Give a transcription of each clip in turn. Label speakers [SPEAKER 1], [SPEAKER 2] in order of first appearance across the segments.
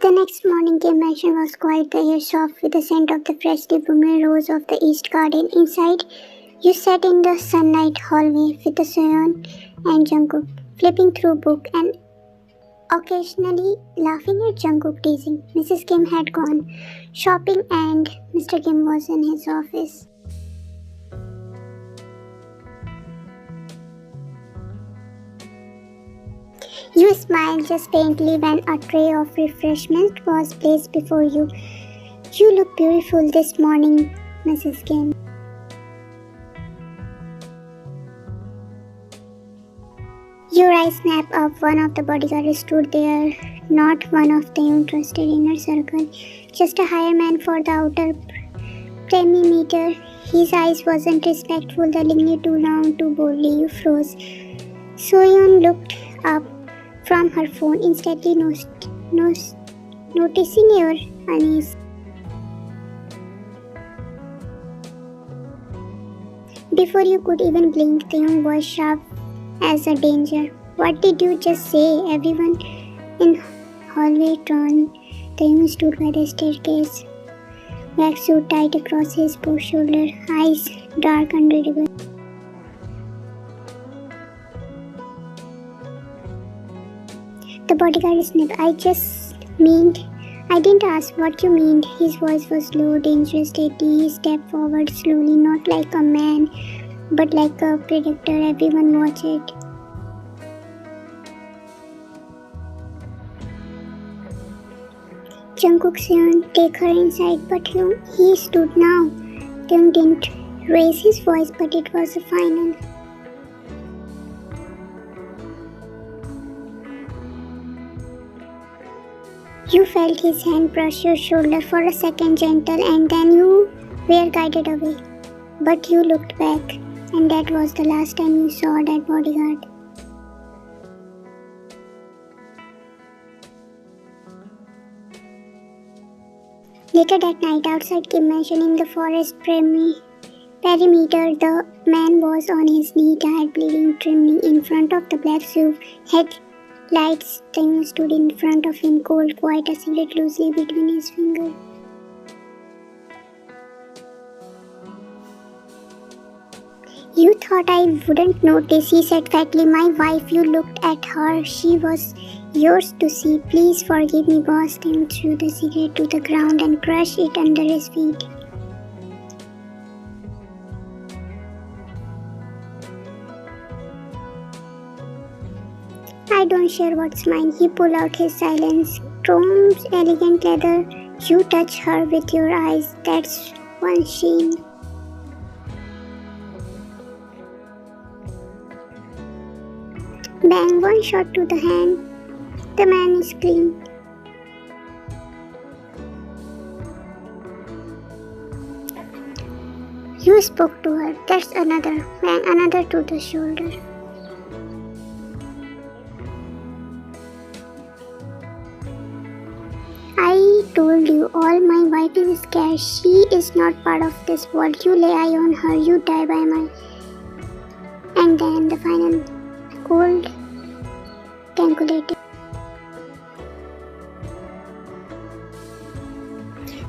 [SPEAKER 1] The next morning, Kim mansion was quiet, the air soft with the scent of the freshly bloomed rose of the East Garden. Inside, you sat in the sunlight hallway with the Soyeon and Jungkook, flipping through book and occasionally laughing at Jungkook teasing. Mrs. Kim had gone shopping and Mr. Kim was in his office. You smiled just faintly when a tray of refreshment was placed before you. You look beautiful this morning, Mrs. Kim. Your eyes snapped up. One of the bodyguards stood there, not one of the trusted inner circle, just a higher man for the outer perimeter. His eyes wasn't respectful, the lingered too long, too boldly. You froze. Soyeon looked up from her phone, instantly noticing your unease. Before you could even blink, the young was sharp as a danger. What did you just say? Everyone in hallway turned. The young stood by the staircase, black suit tied across his both shoulder, eyes dark unreadable. The bodyguard sniffed. I didn't ask what you mean. His voice was low, dangerous, steady. He stepped forward slowly, not like a man, but like a predator. Everyone watched it. Jungkook Seon, take her inside, but he stood now. Kyung didn't raise his voice, but it was a final. You felt his hand brush your shoulder for a second, gentle, and then you were guided away. But you looked back, and that was the last time you saw that bodyguard. Later that night, outside Kim Mansion in the forest perimeter, the man was on his knee, tired, bleeding, trembling in front of the black SUV. Headlights. Taeyong stood in front of him, cold, quiet, a cigarette loosely between his fingers. You thought I wouldn't notice, he said fatly. My wife, you looked at her. She was yours to see. Please forgive me, boss. Taeyong threw the cigarette to the ground and crushed it under his feet. I don't share what's mine. He pulled out his silence. Chrome's elegant leather. You touch her with your eyes. That's one shame. Bang, one shot to the hand. The man is clean. You spoke to her. That's another. Bang, another to the shoulder. I told you all, my wife is scared. She is not part of this world. You lay eye on her, you die by my... And then the final cold, calculated.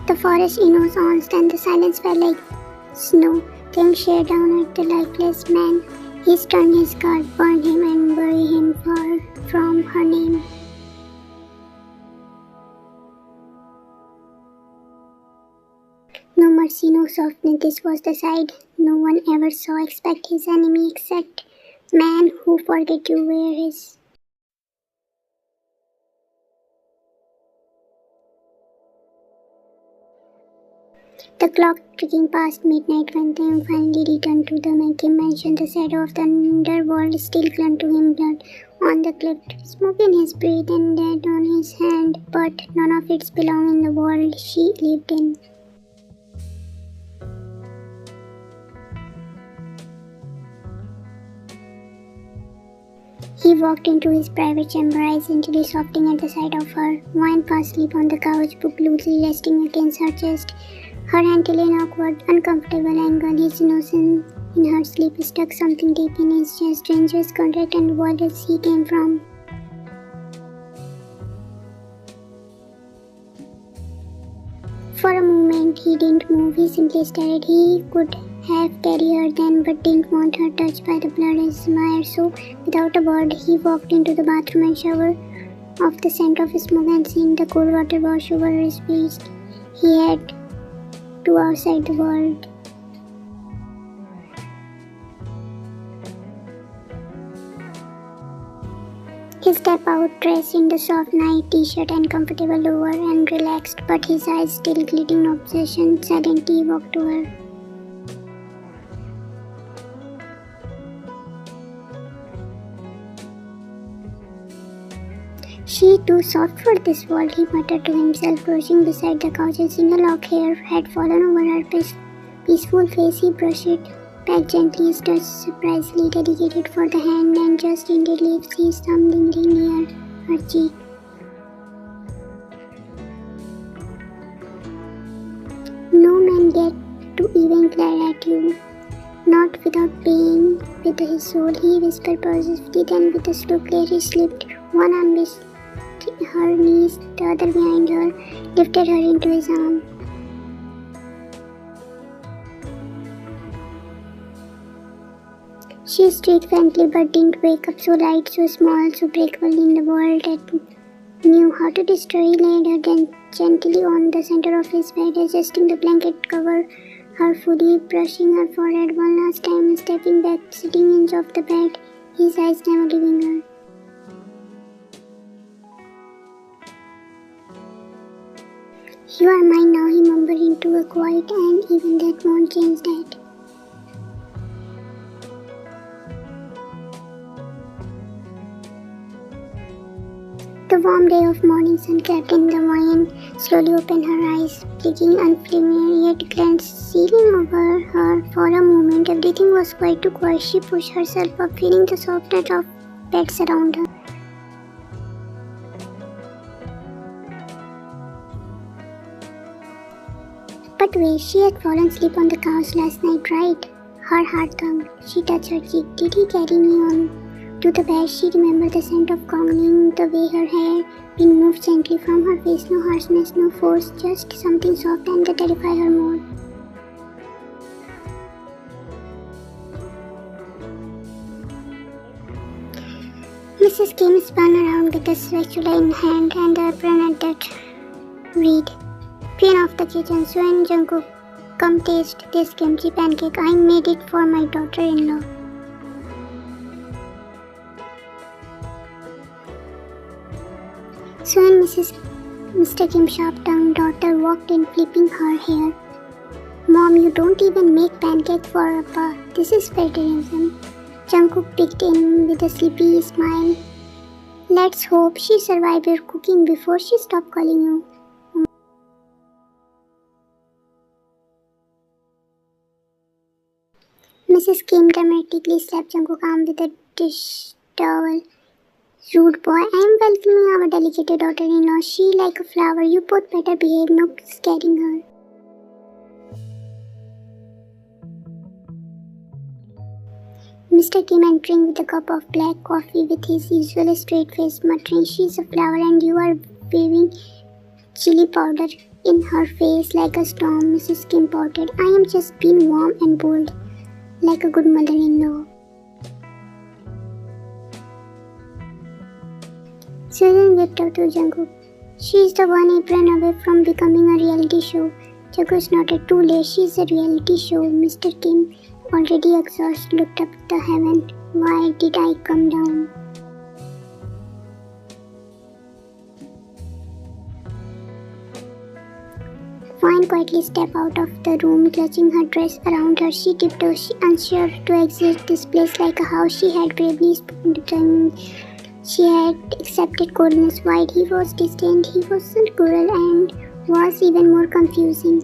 [SPEAKER 1] The forest innocence and the silence felt like snow. Taeyong stared down at the lifeless man. He turned his guard, burned him and buried him far from her name. No mercy, no softness, this was the side no one ever saw. Expect his enemy, except man who forget you were his. The clock ticking past midnight when Taeyong finally returned to the Kim mansion. The shadow of the underworld still clung to him, blood on the cliff, smoke in his breath and dead on his hand, but none of it belonged in the world she lived in. He walked into his private chamber, eyes gently softening at the sight of her, wine fast asleep on the couch, book loosely resting against her chest, her hand till an awkward, uncomfortable angle. His innocence in her sleep stuck something deep in his chest, strangest contact and world he came from. and he didn't move. He simply stared. He could have carried her then, but didn't want her touched by the blood as mire. So, without a word, he walked into the bathroom and showered off the scent of smoke and seeing the cold water wash over his face. He had to outside the world. He stepped out dressed in the soft night t-shirt and comfortable lower and relaxed, but his eyes still glittering obsession. Silently he walked to her. She too soft for this world, he muttered to himself, crouching beside the couch. A single lock hair had fallen over her peaceful face. He brushed it back gently, his touch surprisingly dedicated for the hand, and just indeedly sees something near her cheek. No man get to even glare at you, not without paying with his soul, he whispered positively. Then with a slow glare he slipped one arm between her knees, the other behind her, lifted her into his arm. She stirred faintly but didn't wake up. So light, so small, so breakable in the world that knew how to destroy. He laid her then gently on the center of his bed, adjusting the blanket cover her fully, brushing her forehead one last time, stepping back, sitting inch off the bed, his eyes never leaving her. You are mine now, he mumbled into a quiet, and even that won't change that. The warm day of morning sun crept in the wine, slowly opened her eyes, blinking unfamiliar yet grand, sealing over her for a moment. Everything was quite too quiet. She pushed herself up, feeling the softness of beds around her. But wait, she had fallen asleep on the couch last night, right? Her heart thumped. She touched her cheek. Did he carry me on to the bed? She remembered the scent of congling, the way her hair been moved gently from her face. No harshness, no force, just something soft and that terrified her more. Mrs. Kim spun around with the spatula in hand and the apron at that read. Queen of the kitchen, Soyeon Jungkook, come taste this kimchi pancake. I made it for my daughter-in-law. So when Mr. Kim's sharp-tongued daughter walked in, flipping her hair. Mom, you don't even make pancake for a pa. This is vegetarianism. Jungkook picked in with a sleepy smile. Let's hope she survived your cooking before she stopped calling you. Mrs. Kim dramatically slapped Jungkook's arm with a dish towel. Rude boy, I am welcoming our delicate daughter-in-law. She like a flower. You both better behave, no scaring her. Mr. Kim entering with a cup of black coffee with his usual straight face, muttering, she's a flower and you are waving chili powder in her face like a storm. Mrs. Kim pouted. I am just being warm and bold, like a good mother-in-law. Susan whipped out to Jungkook. She is the one apron away from becoming a reality show. Jungkook nodded. Too late, she is a reality show. Mr. Kim, already exhausted, looked up at the heaven. Why did I come down? Fine quietly stepped out of the room, clutching her dress around her. She tiptoed, unsure to exit this place like a house. She had bravely spoken to him. She had accepted coldness. Why he was distant, he wasn't cruel, and was even more confusing.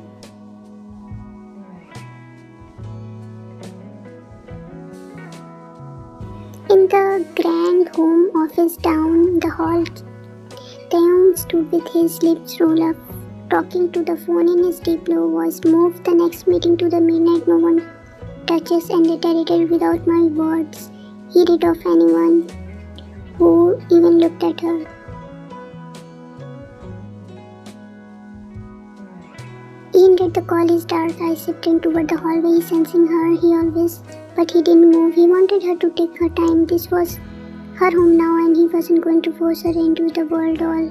[SPEAKER 1] In the grand home office down the hall, Taeyong stood with his lips rolled up, talking to the phone in his deep low voice. Move the next meeting to the midnight. No one touches and iterated without my words. He rid of anyone who even looked at her. In ended the call, his dark eyes shifting toward the hallway, sensing her, but he didn't move. He wanted her to take her time. This was her home now, and he wasn't going to force her into the world all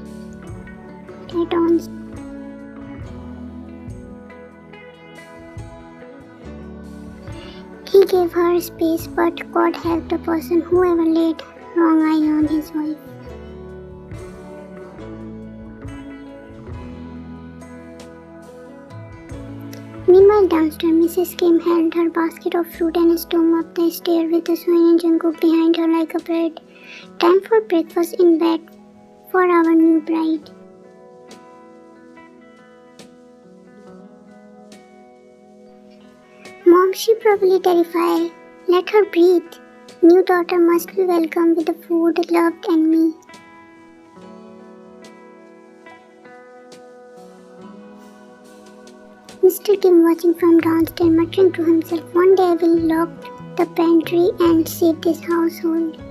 [SPEAKER 1] at once. He gave her space, but God help the person who ever laid wrong eye on his wife. Meanwhile, downstairs, Mrs. Kim held her basket of fruit and stormed up the stair with Soyeon and Jungkook behind her like a bird. Time for breakfast in bed for our new bride. Mom, she probably terrified. Let her breathe. New daughter must be welcomed with the food, loved and me. Mr. Kim watching from downstairs, muttering to himself, one day I will lock the pantry and save this household.